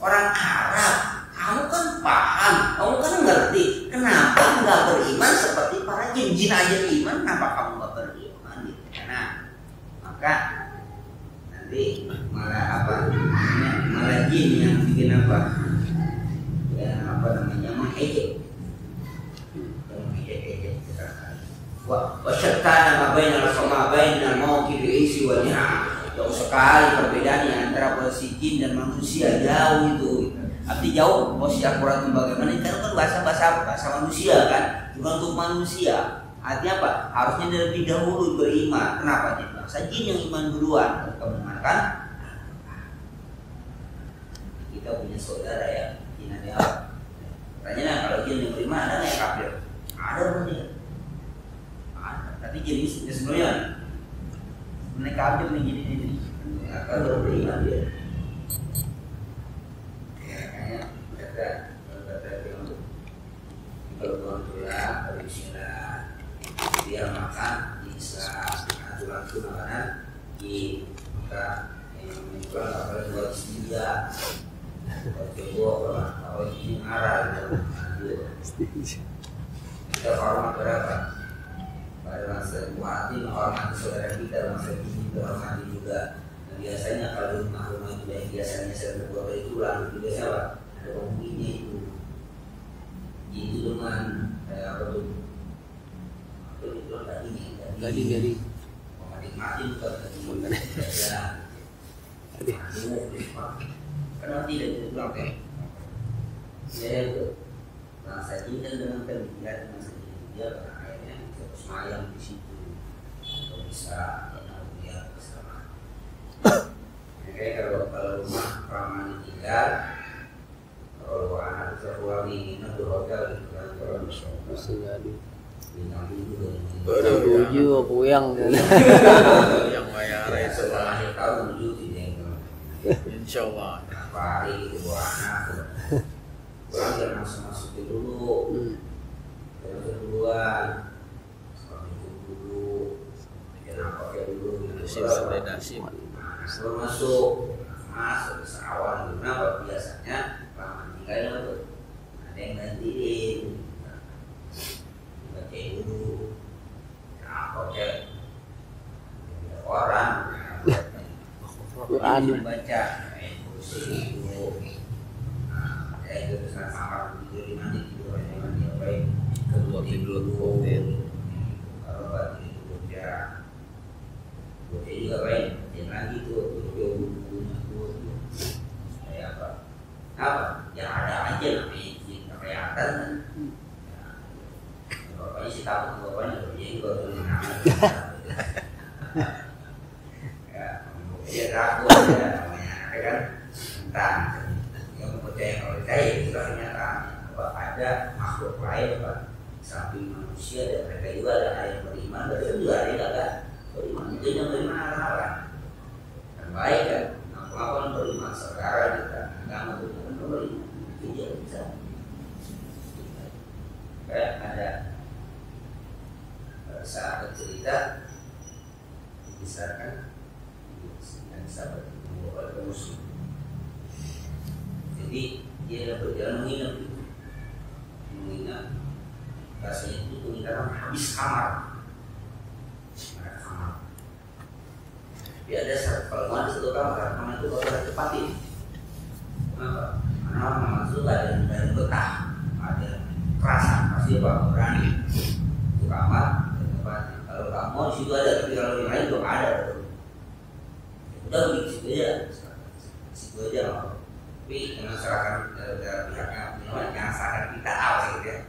Orang Arab. Kamu kan paham, kamu kan ngerti. Kenapa nggak beriman seperti para jin? Jin aja beriman, kenapa kamu nggak beriman? Nah, maka nanti malah apa? Malah jin yang bikin apa? Ya apa namanya? Mengejek. Wasyatana ma bainal sama bainal mauqif isi wal ni'am. Jauh sekali perbedaan antara posisi jin dan manusia, jauh itu. Arti jauh posisi Al-Quran itu bagaimana? Karena kan bahasa manusia kan, bukan untuk manusia. Artinya apa? Harusnya dia lebih dahulu beriman. Kenapa? Jadi bangsa jin yang iman duluan. Kemudian kan kita punya saudara ya, jin ada apa? Tanya kalau jin yang beriman ada nggak yang kafir? Ada punya. Tapi jadi sebenarnya mereka ambil begini ini, akan baru beriman dia. Ya kayaknya mereka kalau pulang berisyarat dia makan bisa aturan makanan di maka yang pulang kalau buat dia kalau kalau ini marah kita hormat berapa? Pada masa muati menghormati saudara kita, masa ini menghormati juga. Nah, biasanya kalau rumah-rumah itu yang biasanya sering berbuat itu biasanya apa? Ada penghuninya itu dengan apa tuh? Apa itu dari menikmati bukan ya. Kenapa tidak dibilang kayak? Ya itu. Nah saya ini dengan pemikiran masa ini dia akhirnya terus malam di situ atau bisa lihat bersama. Kayak kalau rumah ramah tinggal, kalau anak terpulang ini di hotel gitu kan, kalau Bisa jadi. bintang tujuh Tujuh puyang kan. Yang bayar itu setelah lah. akhir tahun tujuh tidak Insya Allah. berapa hari gitu bawa anak, pulang jangan masukin dulu, terus duluan, sekolah dulu, jangan pakai dulu, Sim beda sim. sebelum masuk ke sarawan gitu. Kenapa? Biasanya lama tinggalnya tuh ada yang gantiin, bacain dulu, jangan pakai orang, Quran. baca, kursi dulu, itu terus kamar tidur di mana tidur yang baik, kedua tidur dulu, kalau nggak tidur ya. Bocah juga baik, jangan lagi tuh bukunya tuh kayak apa? Apa? Yang ada aja namanya kelihatan. Bapaknya sih takut, bapaknya berjanji kalau tulis nama. Ya, dia takut ya namanya, kan? Entah, yang percaya kalau percaya itu kenyataan bahwa ada makhluk lain, Pak. Samping manusia dan mereka juga ada yang beriman, berarti juga ada yang enggak. Beriman itu yang beriman arah dan baik kan, apa beriman saudara kita agama beriman itu dia bisa. Kayak ada sahabat cerita dibesarkan dan sahabat itu oleh muslim. Jadi dia berjalan menginap rasanya itu penginapan habis kamar. Dia ada kalau ada satu kamar itu kalau tepatin. Kenapa? Karena orang itu ada dari betah, ada kerasan pasti apa berani. Itu kamar tepatin. Kalau kamu di situ ada, tapi kalau yang lain belum ada. Udah begitu situ aja, situ aja loh. Tapi dengan serahkan dari pihaknya, jangan serahkan kita awas gitu ya.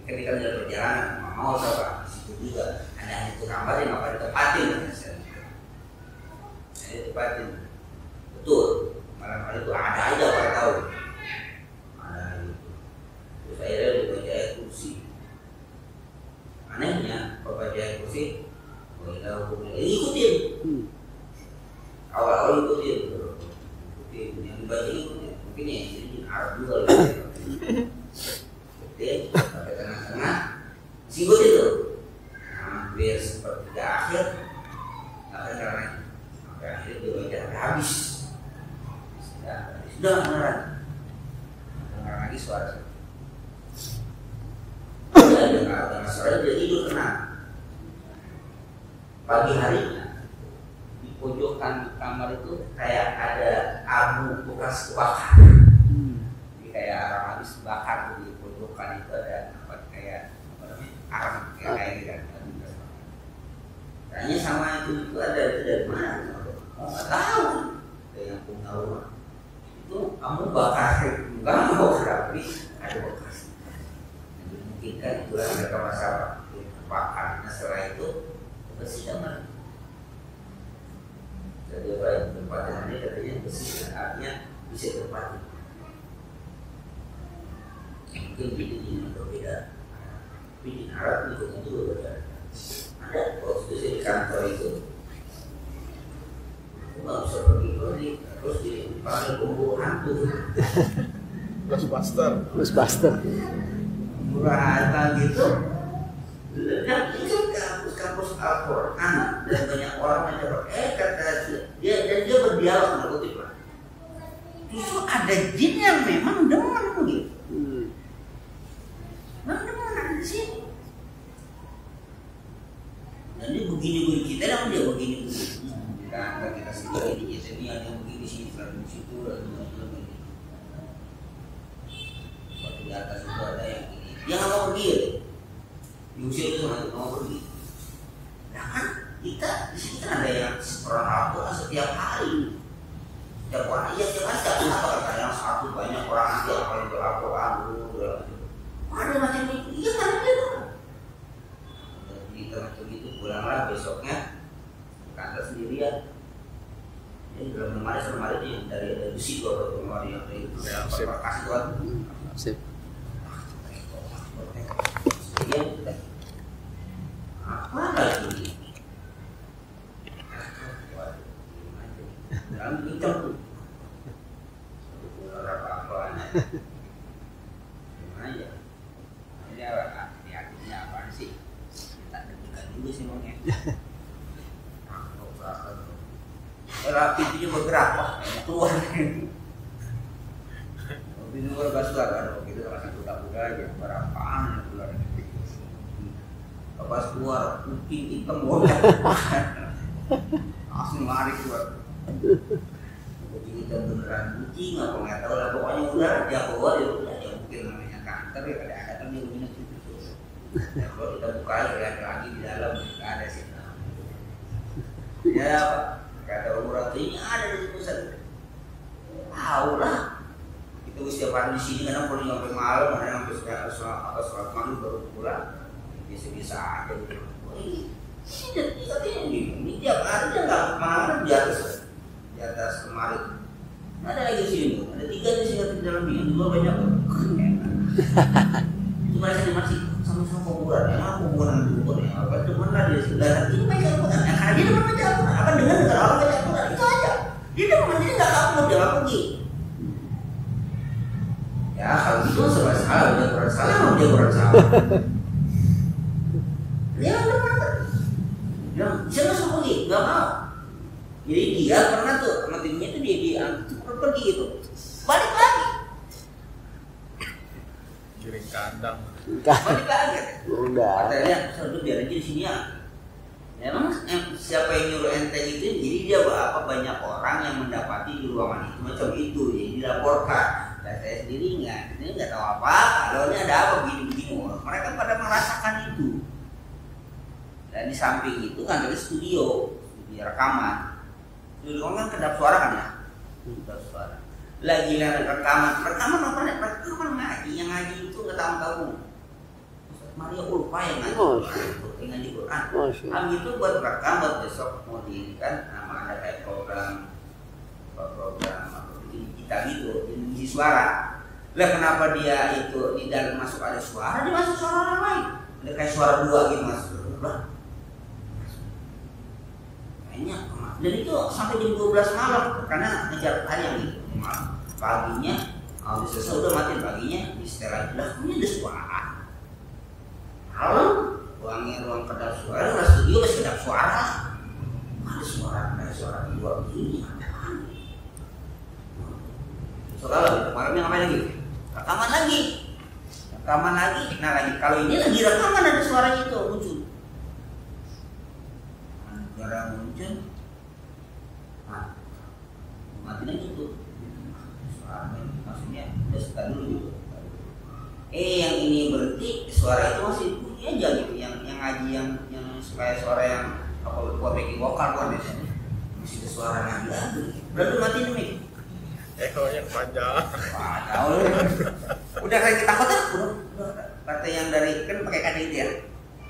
Ketika dia berjalan, mau coba situ juga ada itu kamar yang apa ditepatin. Tepatin betul malam hari itu ada aja orang tahu ada itu. Terus akhirnya dibaca ayat kursi. Anehnya baca ayat kursi boleh hukumnya ikutin. Awal-awal ikutin yang dibaca ikutin mungkin ya jadi Arab juga ikutin sampai tengah-tengah ikutin tuh hampir sepertiga akhir akan karena akhirnya dia baca habis sudah beneran lagi suara ada suara dia tidur tenang. Pagi harinya di pojokan kamar itu kayak ada abu bekas kebakar. Jadi kayak orang habis bakar di pojokan itu ada kayak arang kayak gitu kan. Tanya sama itu ada itu dari mana? Nggak tahu. Yang punya rumah itu kamu bakar nggak mau tapi ada bekas. Jadi mungkin kan itulah mereka masalah bakar. Nah setelah itu bersihkan lagi. Jadi apa yang tempatannya katanya bersihkan artinya bisa tempatin. Mungkin bidangnya berbeda. Tapi di Arab itu berbeda. Ada waktu itu di kantor itu aku nggak bisa pergi terus dipanggil kumpul hantu Ghostbuster. murah harga gitu dan itu kampus Al-Quran dan banyak orang mencoba kata dia berdialog dengan kutip lah justru ada jin yang memang demen gitu memang demen ada di sini. Dan dia begini kita dan dia begini. Kan kita sendiri ini ada yang begini sini, di situ ada begini. Waktu di atas itu ada yang ini. Dia nggak mau pergi. Diusir itu sama itu mau pergi. Nah kan kita di sini kan ada yang orang Al-Quran setiap hari. Setiap orang tiap hari apa yang satu banyak orang nanti apa yang Al-Quran dulu. Ada macam itu. Iya kan ada. besi atau kemarin yang itu kasih tuan. Sip. Apa lagi? Dalam bincang tuh. Apa-apaan. Gimana ya? Ini artinya apa sih? Tak deg-degan juga sih maunya. Rapi itu juga bergerak, Pak. Keluar. Mobil itu bergerak kan, begitu masih buka-buka aja. Berapaan yang keluar dari pas keluar, kucing hitam bodoh. Langsung lari keluar. Kucing hitam beneran kucing, apa nggak tahu lah. Pokoknya udah dia keluar ya udah. Ya mungkin namanya kanker ya kadang-kadang dia minum itu. Ya kalau kita buka lagi di dalam nggak ada sih. Ya kata orang ini ada di pusat. Tahu lah. Itu setiap hari di sini kadang kalau sampai malam, kadang sampai sholat maghrib baru pulang. Biasa-biasa aja gitu. Ini tiap hari dia nggak kemana-mana di atas kemarin. Ada lagi di sini, ada 3 di sini di dalam ini, 2 banyak. Itu mereka masih sama-sama kuburan, ya kuburan dulu ya. Apa teman lah dia sudah ini baca Al-Quran. Ya karena dia dapat baca Al-Quran, apa dengar orang baca Al-Quran itu aja. Dia dapat jadi nggak tahu mau jawab pergi. Ya kalau itu serba salah, dia kurang salah, dia kurang salah. Dia benar. Dia bisa langsung pergi, nggak mau. Jadi dia pernah tuh sama timnya itu dia pergi gitu, balik lagi. Kirim kandang. Balik lagi. Udah. Katanya satu biar aja di sini ya. Memang siapa yang nyuruh enteng itu, jadi dia banyak orang yang mendapati di ruangan itu macam itu, jadi dilaporkan. Dan saya sendiri nggak tahu apa. Kalau ini ada apa begini-begini, mereka pada merasakan itu. Dan di samping itu kan ada studio rekaman. Studio kan kedap suara kan ya, kedap suara. Lagi rekaman apa nih? Rekaman ngaji, yang ngaji itu nggak tahu. Maria Ulfa yang ngaji Quran. Kami itu buat rekam buat besok mau kan nama ada kayak program kita gitu, di suara. Lah kenapa dia itu di dalam masuk ada suara, dia masuk suara orang lain. Ada kayak suara 2 gitu masuk. Lah. Kayaknya dan itu sampai jam 12 malam karena ngejar tayang gitu. Paginya habis selesai udah mati, paginya di setel lagi. Lah ini ada suara. Kalau ruang kedap suara, ruang studio masih kedap suara. Ada suara di luar begini. Soalnya kemarin ngapain lagi? Rekaman lagi. Nah lagi kalau ini lagi rekaman ada suaranya itu muncul. Suara muncul. Nah, mati lagi tuh. Suaranya maksudnya udah suka dulu gitu. Yang ini berarti suara itu masih bunyi aja gitu, yang ngaji yang supaya suara yang apa buat backing vokal buat biasanya masih ada suara ngaji lagi. Berarti mati nih. Yang panjang. Udah kayak kita takut udah kata yang dari kan pakai kata itu ya.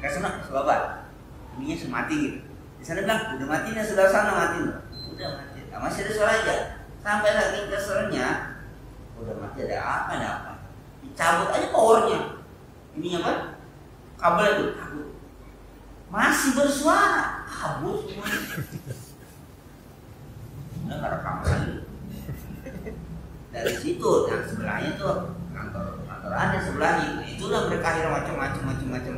Enggak senang sobat. Ininya semati gitu. Di sana bilang udah mati nih sebelah sana mati. Udah mati. Nah, masih ada suara aja. Sampai lagi kesernya udah mati ada apa? Dicabut aja powernya. Ininya apa? Kabel itu kabut. Masih bersuara, kabut semuanya. Udah nggak rekam lagi. Dari situ, yang sebelahnya tuh kantor ada sebelahnya. Itulah mereka akhirnya macam-macam.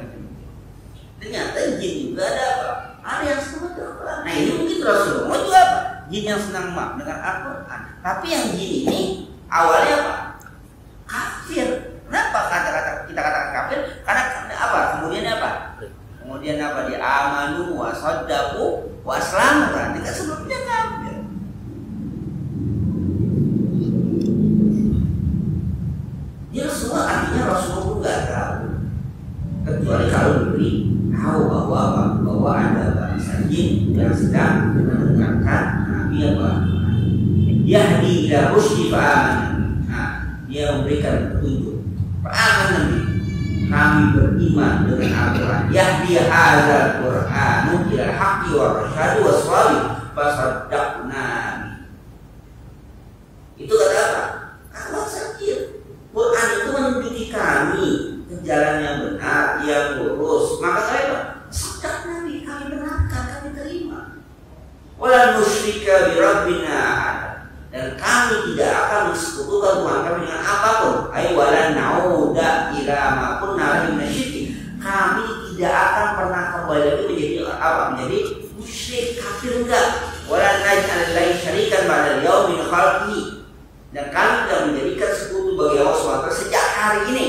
Ternyata jin juga ada apa? Ada yang senang Al-Quran. Nah ini mungkin Rasulullah juga apa? Jin yang senang dengan Al-Quran. Tapi yang jin ini awalnya apa? Kafir. Kenapa kita katakan kafir? Karena apa? Kemudian apa? Dia amanu wa saddaqu wa aslamu. Berarti kan sebelumnya kafir. Dia semua artinya Rasulullah nggak tahu, kecuali kalau diberi tahu bahwa ada bangsa jin yang sedang mendengarkan Nabi apa? Yahdi ila rusdi fa'aman. Dia memberikan petunjuk. Fa'aman kami beriman dengan Al-Quran. Yahdi hadzal Qur'anu ila haqqi wa rasyadi wa shawi fasaddaqna. Itu jalan yang benar, yang lurus, maka kalian sabda Nabi kami benarkan, kami terima. Wala nusyrika bi rabbina ahada, dan kami tidak akan mensekutukan Tuhan kami dengan apapun. Ai wala nauda ila ma kunna minasyirki, kami tidak akan pernah kembali lagi menjadi apa? Menjadi musyrik, kafir enggak. Wala naj'al lillahi syarikan ba'da yaumin khalqihi, dan kami tidak menjadikan sekutu bagi Allah SWT sejak hari ini.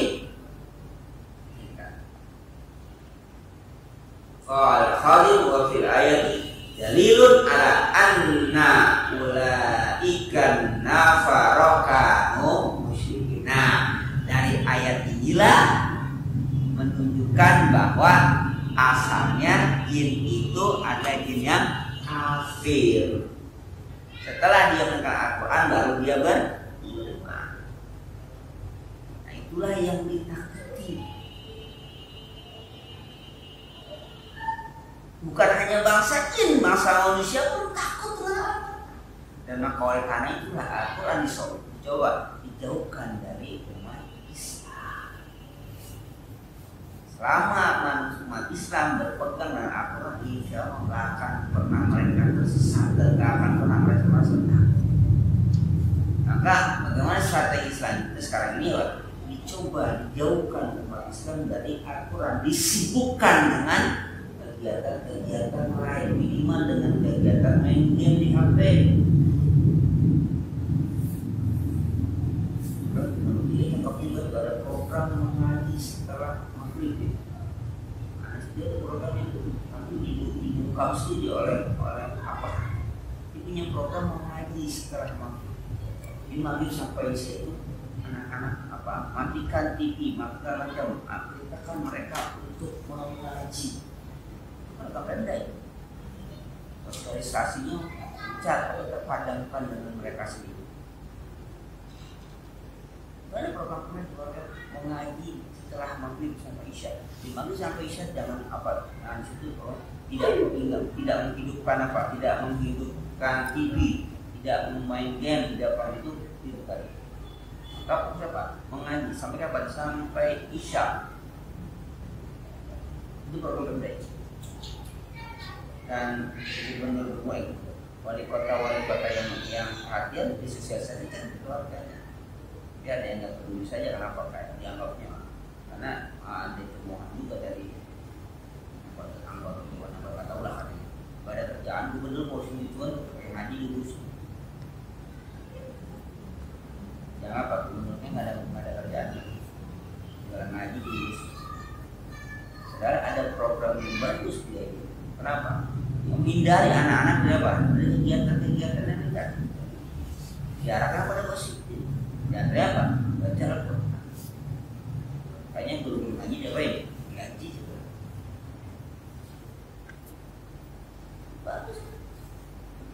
Al-Khadim wa fil ayati dalilun ala anna ulaikan nafarokanu musyrikin. Nah, dari ayat inilah menunjukkan bahwa asalnya jin itu ada jin yang kafir. Setelah dia mendengar Al-Quran baru dia beriman. Nah, itulah yang ditakuti. Bukan hanya bangsa jin, bangsa manusia pun takut dengan Al-Quran. Dan maka oleh karena itulah Al-Quran coba dijauhkan dari umat Islam. Selama umat Islam berpegang dengan Al-Quran, insya Allah tidak akan pernah mereka tersesat dan tidak akan pernah mereka merasa takut. Maka bagaimana strategi selanjutnya sekarang ini, dicoba dijauhkan umat Islam dari Al-Quran, disibukkan dengan kegiatan-kegiatan lain, minimal dengan kegiatan main game di HP. Dia cakap juga ada program mengaji setelah maghrib. Nah, dia ada program itu, tapi dibuka sendiri oleh apa? Dia punya program mengaji setelah maghrib. Di maghrib sampai isya itu anak-anak apa? Matikan TV, matikan macam, perintahkan mereka untuk mengaji. Mereka pendek, sosialisasinya bicara atau terpadamkan dengan mereka sendiri. Ada program mengaji setelah maghrib sampai isya. Di maghrib sampai isya jangan apa? Nah, situ tidak menghidupkan apa? Tidak menghidupkan TV, tidak main game, tidak apa itu hidupkan. Maka siapa? Mengaji sampai kapan? Sampai isya. Itu program pendek. Dan gubernur wali kota yang perhatian disosialisasikan keluarganya. Dia ada yang nggak peduli saja kenapa kayak dianggapnya, karena ada temuan juga dari anggota dewan yang berkata ulah katanya nggak ada kerjaan, gubernur mau sini tuan pakai ngaji dulu. Yang apa gubernurnya nggak ada kerjaan, jualan ngaji dulu. Padahal ada program yang bagus dia itu. Kenapa? Menghindari anak-anak dari kegiatan-kegiatan yang negatif. Diarahkan pada positif. Dan apa? Baca Al-Quran. Kayaknya guru ngaji dia baik, ngaji juga. Bagus.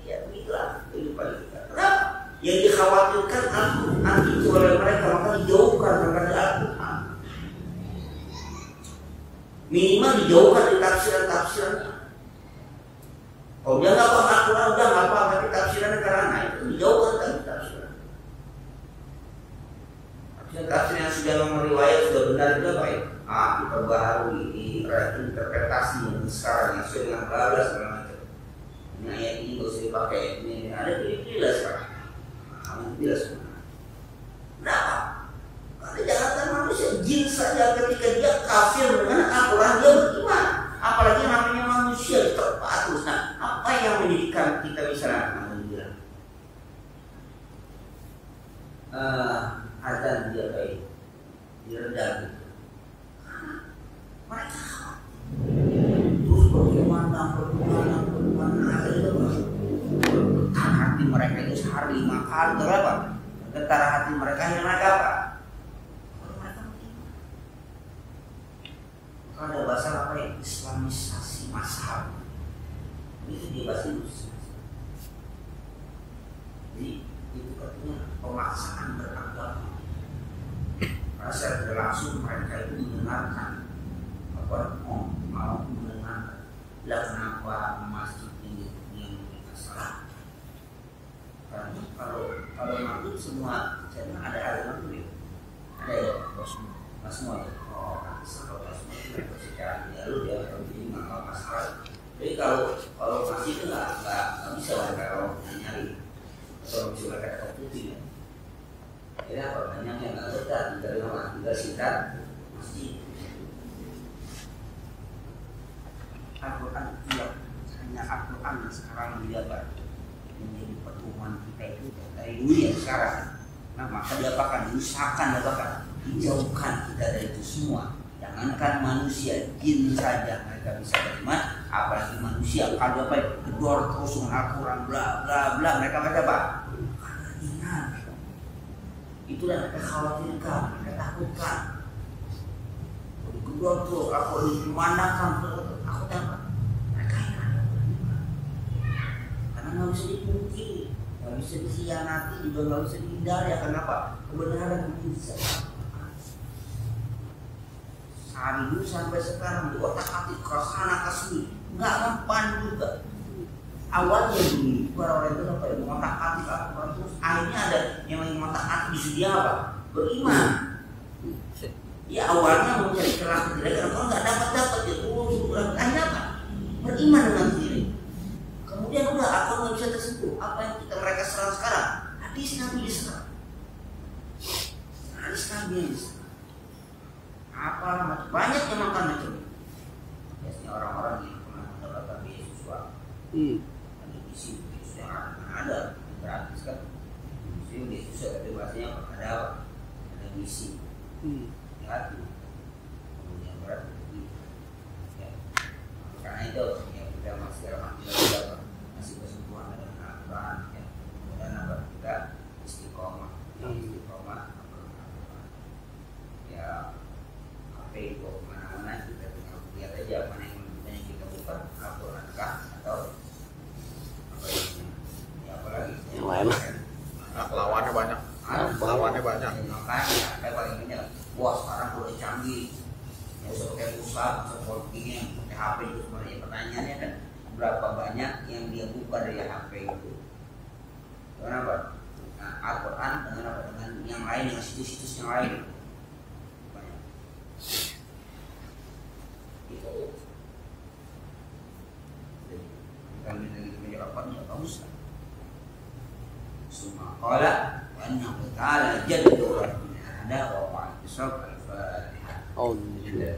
Ya begitulah kehidupan kita. Kenapa? Yang dikhawatirkan Al-Quran itu oleh mereka, maka dijauhkan dari Al-Quran. Minimal dijauhkan dari tafsiran-tafsirannya. Kalau dia nggak paham Al-Quran, udah nggak paham tapi tafsirannya karena itu dijauhkan dari tafsiran. Tafsir yang sudah meriwayat sudah benar juga baik. Kita baru ini interpretasi yang besar yang sesuai dengan bala segala macam. Ini ayat ini nggak usah dipakai. Ini ada pilih-pilih sekarang. Pilih semua. Kenapa? Karena jahatan manusia jin saja ketika dia kafir dengan Al-Quran dia beriman. Apalagi namanya manusia terpatus. Nah, apa yang menjadikan kita bisa alhamdulillah azan dia baik, dia rendah gitu. Mereka terus bagaimana hati mereka itu sehari 5 kali berapa? Getar hati mereka yang mereka apa? Ada bahasa apa ya? Islamisasi mazhab. Itu dia bahasa Indonesia. Jadi itu katanya pemaksaan beragama. Rasa tidak langsung mereka itu mendengarkan apa? Mau mendengarkan. Lah kenapa masjid ini yang kita salah? Karena kalau maghrib semua, saya ada maghrib, ada ya, semua. Oh, secara jalur dia ini nggak masalah. Jadi kalau masih itu nggak bisa mereka kalau nyari atau bisa mereka dapat putih ya. Jadi apa banyak yang nggak betah dari rumah tinggal singkat masjid. Al-Quran tidak hanya Al-Quran yang sekarang dijabat menjadi pertemuan kita itu dari dulu ya sekarang. Nah maka diapakan, diusahakan diapakan, dijauhkan kita dari itu semua. Jangankan manusia, jin saja mereka bisa beriman, apalagi manusia. Kalau apa gedor terus dengan Al-Quran bla bla bla, mereka baca apa? Karena ingat. Itulah mereka khawatirkan, mereka takutkan. Gedor terus, aku dimanakan aku dapat. Mereka ingat. Karena nggak bisa dipungkiri, nggak bisa dikhianati, juga nggak bisa dihindari. Kenapa? Kebenaran bisa. Hari dulu sampai sekarang di otak atik kesana kesini nggak mempan juga. Awalnya dulu orang-orang itu sampai ngotak atik Al-Quran terus akhirnya ada yang lagi ngotak atik disudia apa? Beriman. Ya awalnya mau cari keras ketidak kalau nggak dapat ya akhirnya apa? Beriman dengan diri. Kemudian udah aku nggak bisa tersentuh. Apa yang mereka serang sekarang? Hadis Nabi diserang. Hadis Nabi diserang. Apa banyak yang makan macam itu. Biasanya orang-orang yang pernah mendapatkan beasiswa, ada misi beasiswa yang ada gratis kan, misi beasiswa tapi bahasanya ada misi, gratis, kemudian berat, ya. Karena itu ya kita masih masih bersentuhan dengan Al-Quran, ya. Kemudian apa kita istiqomah, ya. Itu mana-mana kita tinggal lihat aja mana yang banyak kita buka Al-Quran kah atau apa ini ya apalagi yang lain lawannya banyak. Lawannya banyak. Makanya saya paling banyak wah sekarang udah canggih ya pakai pusat sepertinya pakai HP itu sebenarnya pertanyaannya kan berapa banyak yang dia buka dari HP itu kenapa? Nah, Al-Quran dengan apa dengan yang lain dengan situs-situs yang lain kami lagi menjawabnya bagus. Semua qala wa annahu ta'ala jaddu rabbina ada wa wa'tisab al-Fatihah. Walhamdulillah.